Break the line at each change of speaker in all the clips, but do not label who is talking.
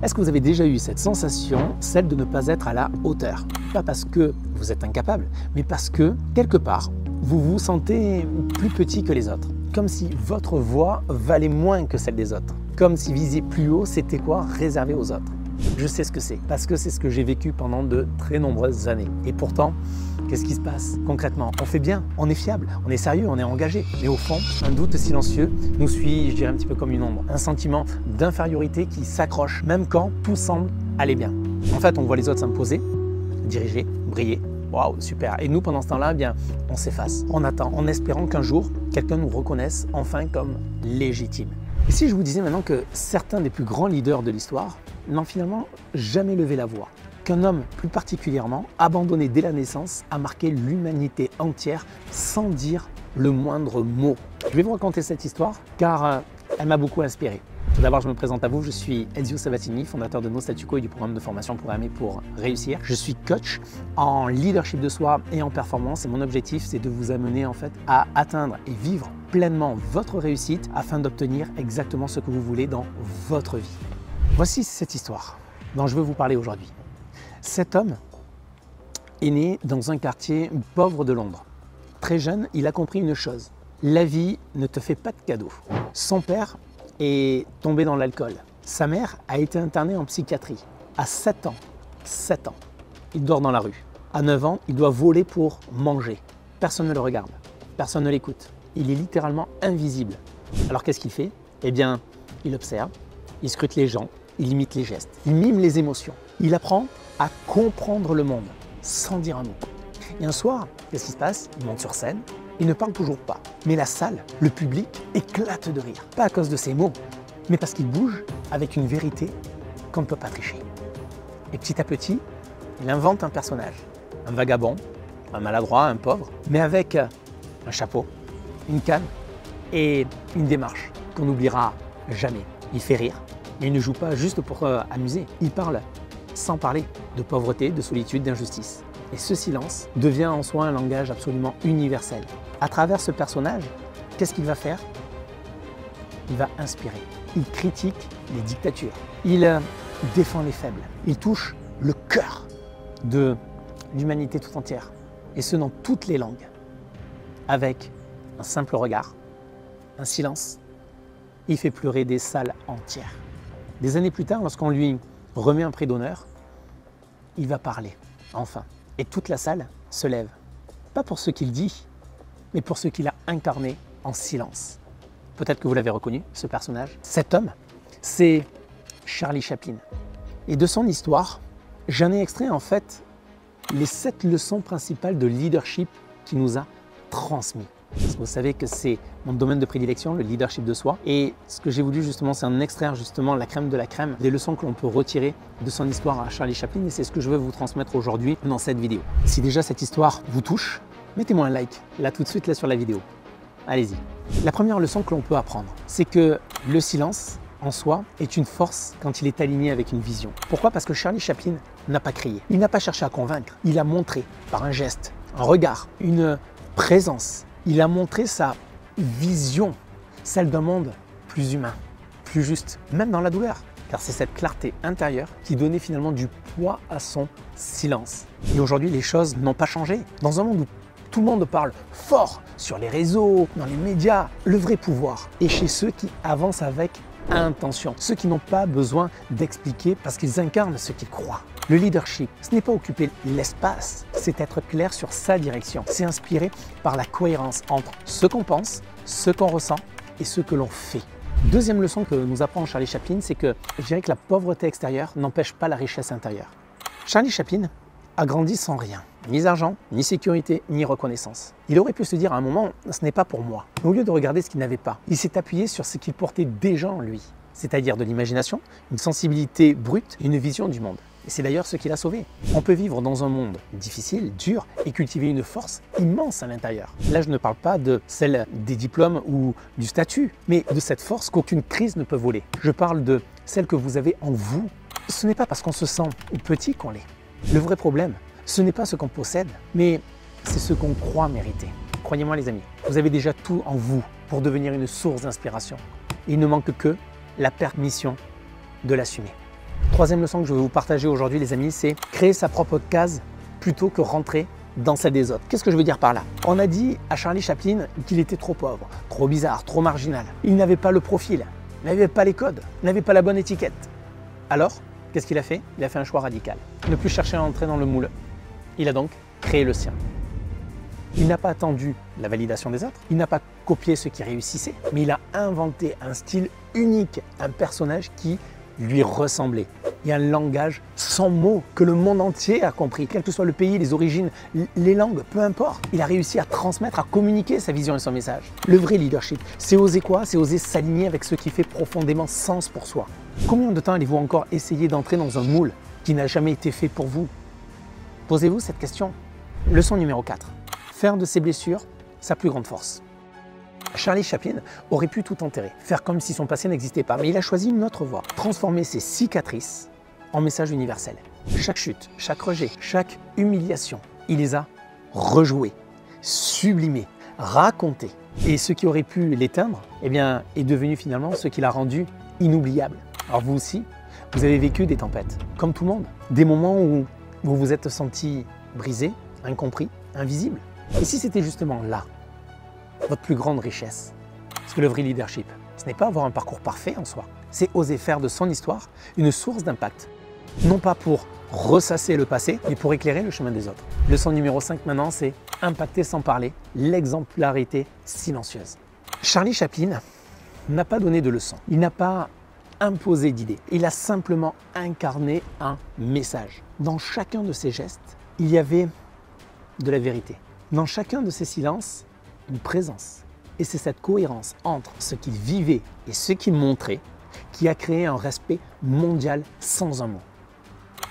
Est-ce que vous avez déjà eu cette sensation, celle de ne pas être à la hauteur? Pas parce que vous êtes incapable, mais parce que, quelque part, vous vous sentez plus petit que les autres. Comme si votre voix valait moins que celle des autres. Comme si viser plus haut, c'était quoi? Réservé aux autres. Je sais ce que c'est, parce que c'est ce que j'ai vécu pendant de très nombreuses années. Et pourtant, qu'est-ce qui se passe concrètement? On fait bien, on est fiable, on est sérieux, on est engagé. Mais au fond, un doute silencieux nous suit, je dirais un petit peu comme une ombre. Un sentiment d'infériorité qui s'accroche, même quand tout semble aller bien. En fait, on voit les autres s'imposer, diriger, briller. Waouh, super. Et nous, pendant ce temps-là, eh bien, on s'efface. On attend, en espérant qu'un jour, quelqu'un nous reconnaisse enfin comme légitime. Et si je vous disais maintenant que certains des plus grands leaders de l'histoire n'ont finalement jamais levé la voix, qu'un homme plus particulièrement, abandonné dès la naissance, a marqué l'humanité entière sans dire le moindre mot. Je vais vous raconter cette histoire car elle m'a beaucoup inspiré. Tout d'abord, je me présente à vous, je suis Ezio Sabatini, fondateur de No Statu Quo et du programme de formation programmé pour réussir. Je suis coach en leadership de soi et en performance et mon objectif, c'est de vous amener en fait à atteindre et vivre pleinement votre réussite afin d'obtenir exactement ce que vous voulez dans votre vie. Voici cette histoire dont je veux vous parler aujourd'hui. Cet homme est né dans un quartier pauvre de Londres. Très jeune, il a compris une chose. La vie ne te fait pas de cadeaux. Son père est tombé dans l'alcool. Sa mère a été internée en psychiatrie. À 7 ans, il dort dans la rue. À 9 ans, il doit voler pour manger. Personne ne le regarde, personne ne l'écoute. Il est littéralement invisible. Alors qu'est-ce qu'il fait? Eh bien, il observe, il scrute les gens, il imite les gestes, il mime les émotions. Il apprend à comprendre le monde sans dire un mot. Et un soir, qu'est-ce qui se passe? Il monte sur scène, il ne parle toujours pas. Mais la salle, le public, éclate de rire. Pas à cause de ses mots, mais parce qu'il bouge avec une vérité qu'on ne peut pas tricher. Et petit à petit, il invente un personnage. Un vagabond, un maladroit, un pauvre, mais avec un chapeau, une canne et une démarche qu'on n'oubliera jamais. Il fait rire, mais il ne joue pas juste pour amuser. Il parle sans parler de pauvreté, de solitude, d'injustice. Et ce silence devient en soi un langage absolument universel. À travers ce personnage, qu'est-ce qu'il va faire? Il va inspirer. Il critique les dictatures. Il défend les faibles. Il touche le cœur de l'humanité tout entière. Et ce, dans toutes les langues. Avec un simple regard, un silence, il fait pleurer des salles entières. Des années plus tard, lorsqu'on lui remet un prix d'honneur, il va parler, enfin. Et toute la salle se lève. Pas pour ce qu'il dit, mais pour ce qu'il a incarné en silence. Peut-être que vous l'avez reconnu, ce personnage. Cet homme, c'est Charlie Chaplin. Et de son histoire, j'en ai extrait en fait les 7 leçons principales de leadership qu'il nous a transmis. Parce que vous savez que c'est mon domaine de prédilection, le leadership de soi. Et ce que j'ai voulu justement, c'est en extraire justement la crème de la crème, des leçons que l'on peut retirer de son histoire à Charlie Chaplin. Et c'est ce que je veux vous transmettre aujourd'hui dans cette vidéo. Si déjà cette histoire vous touche, mettez-moi un like, là tout de suite, là sur la vidéo. Allez-y. La première leçon que l'on peut apprendre, c'est que le silence en soi est une force quand il est aligné avec une vision. Pourquoi? Parce que Charlie Chaplin n'a pas crié. Il n'a pas cherché à convaincre. Il a montré par un geste, un regard, une présence. Il a montré sa vision, celle d'un monde plus humain, plus juste, même dans la douleur. Car c'est cette clarté intérieure qui donnait finalement du poids à son silence. Et aujourd'hui, les choses n'ont pas changé. Dans un monde où tout le monde parle fort sur les réseaux, dans les médias, le vrai pouvoir est chez ceux qui avancent avec intention. Ceux qui n'ont pas besoin d'expliquer parce qu'ils incarnent ce qu'ils croient. Le leadership, ce n'est pas occuper l'espace, c'est être clair sur sa direction. C'est inspiré par la cohérence entre ce qu'on pense, ce qu'on ressent et ce que l'on fait. Deuxième leçon que nous apprend Charlie Chaplin, c'est que je dirais que la pauvreté extérieure n'empêche pas la richesse intérieure. Charlie Chaplin a grandi sans rien, ni argent, ni sécurité, ni reconnaissance. Il aurait pu se dire à un moment, ce n'est pas pour moi. Mais au lieu de regarder ce qu'il n'avait pas, il s'est appuyé sur ce qu'il portait déjà en lui, c'est-à-dire de l'imagination, une sensibilité brute et une vision du monde. Et c'est d'ailleurs ce qui l'a sauvé. On peut vivre dans un monde difficile, dur, et cultiver une force immense à l'intérieur. Là, je ne parle pas de celle des diplômes ou du statut, mais de cette force qu'aucune crise ne peut voler. Je parle de celle que vous avez en vous. Ce n'est pas parce qu'on se sent petit qu'on l'est. Le vrai problème, ce n'est pas ce qu'on possède, mais c'est ce qu'on croit mériter. Croyez-moi les amis, vous avez déjà tout en vous pour devenir une source d'inspiration. Il ne manque que la permission de l'assumer. Troisième leçon que je vais vous partager aujourd'hui les amis, c'est créer sa propre case plutôt que rentrer dans celle des autres. Qu'est-ce que je veux dire par là? On a dit à Charlie Chaplin qu'il était trop pauvre, trop bizarre, trop marginal. Il n'avait pas le profil, il n'avait pas les codes, il n'avait pas la bonne étiquette. Alors, qu'est-ce qu'il a fait? Il a fait un choix radical. Ne plus chercher à entrer dans le moule. Il a donc créé le sien. Il n'a pas attendu la validation des autres, il n'a pas copié ceux qui réussissaient, mais il a inventé un style unique, un personnage qui lui ressemblait. Et un langage sans mots que le monde entier a compris, quel que soit le pays, les origines, les langues, peu importe. Il a réussi à transmettre, à communiquer sa vision et son message. Le vrai leadership, c'est oser quoi? C'est oser s'aligner avec ce qui fait profondément sens pour soi. Combien de temps allez-vous encore essayer d'entrer dans un moule qui n'a jamais été fait pour vous? Posez-vous cette question. Leçon numéro 4. Faire de ses blessures sa plus grande force. Charlie Chaplin aurait pu tout enterrer, faire comme si son passé n'existait pas, mais il a choisi une autre voie, transformer ses cicatrices en message universel. Chaque chute, chaque rejet, chaque humiliation, il les a rejoués, sublimés, racontés. Et ce qui aurait pu l'éteindre, eh bien, est devenu finalement ce qui l'a rendu inoubliable. Alors vous aussi, vous avez vécu des tempêtes, comme tout le monde, des moments où vous vous êtes senti brisé, incompris, invisible. Et si c'était justement là, votre plus grande richesse? Parce que le vrai leadership, ce n'est pas avoir un parcours parfait en soi, c'est oser faire de son histoire une source d'impact. Non pas pour ressasser le passé, mais pour éclairer le chemin des autres. Leçon numéro 5 maintenant, c'est impacter sans parler, l'exemplarité silencieuse. Charlie Chaplin n'a pas donné de leçons, il n'a pas imposé d'idées, il a simplement incarné un message. Dans chacun de ses gestes, il y avait de la vérité. Dans chacun de ses silences, une présence. Et c'est cette cohérence entre ce qu'il vivait et ce qu'il montrait qui a créé un respect mondial sans un mot.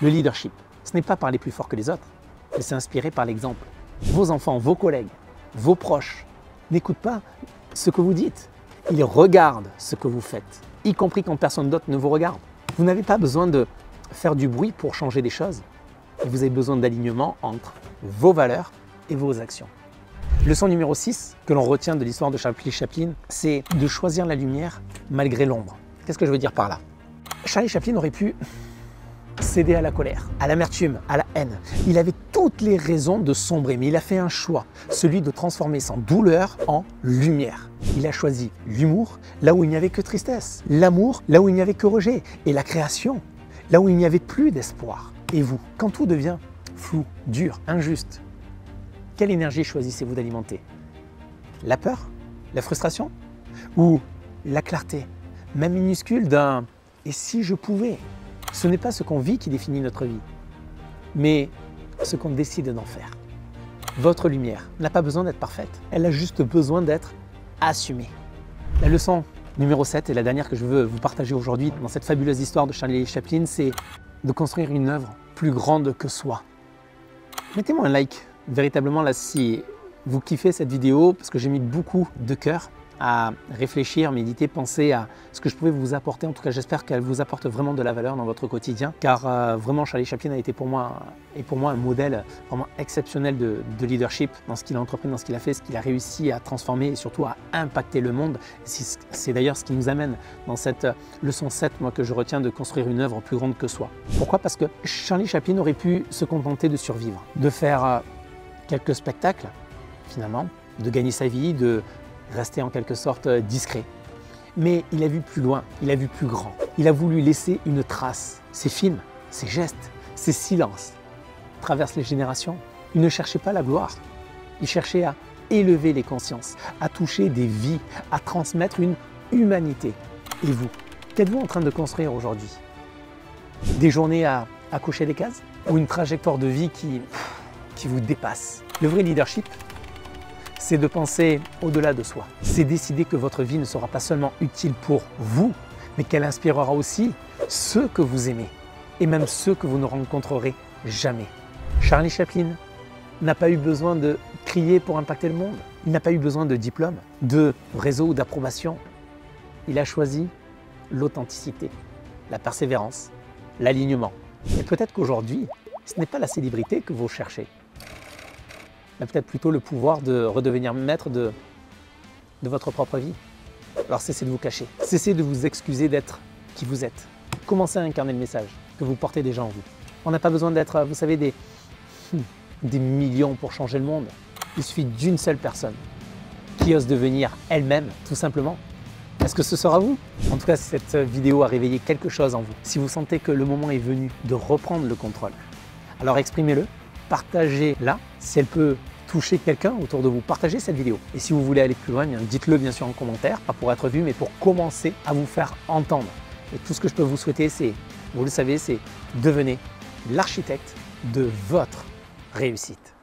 Le leadership, ce n'est pas parler plus fort que les autres, mais c'est inspiré par l'exemple. Vos enfants, vos collègues, vos proches n'écoutent pas ce que vous dites. Ils regardent ce que vous faites, y compris quand personne d'autre ne vous regarde. Vous n'avez pas besoin de faire du bruit pour changer les choses. Vous avez besoin d'alignement entre vos valeurs et vos actions. Leçon numéro 6 que l'on retient de l'histoire de Charlie Chaplin, c'est de choisir la lumière malgré l'ombre. Qu'est-ce que je veux dire par là? Charlie Chaplin aurait pu céder à la colère, à l'amertume, à la haine. Il avait toutes les raisons de sombrer, mais il a fait un choix, celui de transformer son douleur en lumière. Il a choisi l'humour là où il n'y avait que tristesse, l'amour là où il n'y avait que rejet, et la création là où il n'y avait plus d'espoir. Et vous, quand tout devient flou, dur, injuste, quelle énergie choisissez-vous d'alimenter? La peur? La frustration? Ou la clarté, même minuscule, d'un « et si je pouvais ». Ce n'est pas ce qu'on vit qui définit notre vie, mais ce qu'on décide d'en faire. Votre lumière n'a pas besoin d'être parfaite, elle a juste besoin d'être assumée. La leçon numéro 7 et la dernière que je veux vous partager aujourd'hui dans cette fabuleuse histoire de Charlie Chaplin, c'est de construire une œuvre plus grande que soi. Mettez-moi un like. Véritablement là, si vous kiffez cette vidéo, parce que j'ai mis beaucoup de cœur à réfléchir, méditer, penser à ce que je pouvais vous apporter. En tout cas, j'espère qu'elle vous apporte vraiment de la valeur dans votre quotidien, car vraiment Charlie Chaplin a été pour moi un modèle vraiment exceptionnel de leadership dans ce qu'il a entrepris, dans ce qu'il a fait, ce qu'il a réussi à transformer et surtout à impacter le monde. C'est d'ailleurs ce qui nous amène dans cette leçon 7, moi, que je retiens, de construire une œuvre plus grande que soi. Pourquoi? Parce que Charlie Chaplin aurait pu se contenter de survivre, de faire quelques spectacles, finalement, de gagner sa vie, de rester en quelque sorte discret. Mais il a vu plus loin, il a vu plus grand. Il a voulu laisser une trace. Ses films, ses gestes, ses silences traversent les générations. Il ne cherchait pas la gloire, il cherchait à élever les consciences, à toucher des vies, à transmettre une humanité. Et vous, qu'êtes-vous en train de construire aujourd'hui? Des journées à cocher des cases? Ou une trajectoire de vie qui vous dépasse? Le vrai leadership, c'est de penser au-delà de soi. C'est décider que votre vie ne sera pas seulement utile pour vous, mais qu'elle inspirera aussi ceux que vous aimez, et même ceux que vous ne rencontrerez jamais. Charlie Chaplin n'a pas eu besoin de crier pour impacter le monde. Il n'a pas eu besoin de diplôme, de réseau ou d'approbation. Il a choisi l'authenticité, la persévérance, l'alignement. Et peut-être qu'aujourd'hui, ce n'est pas la célébrité que vous cherchez, mais peut-être plutôt le pouvoir de redevenir maître de votre propre vie. Alors cessez de vous cacher, cessez de vous excuser d'être qui vous êtes. commencez à incarner le message que vous portez déjà en vous. On n'a pas besoin d'être, vous savez, des millions pour changer le monde. Il suffit d'une seule personne qui ose devenir elle-même, tout simplement. Est-ce que ce sera vous? En tout cas, cette vidéo a réveillé quelque chose en vous. Si vous sentez que le moment est venu de reprendre le contrôle, alors exprimez-le, partagez-la. Si elle peut toucher quelqu'un autour de vous, partagez cette vidéo. Et si vous voulez aller plus loin, dites-le bien sûr en commentaire, pas pour être vu, mais pour commencer à vous faire entendre. Et tout ce que je peux vous souhaiter, c'est, vous le savez, c'est devenez l'architecte de votre réussite.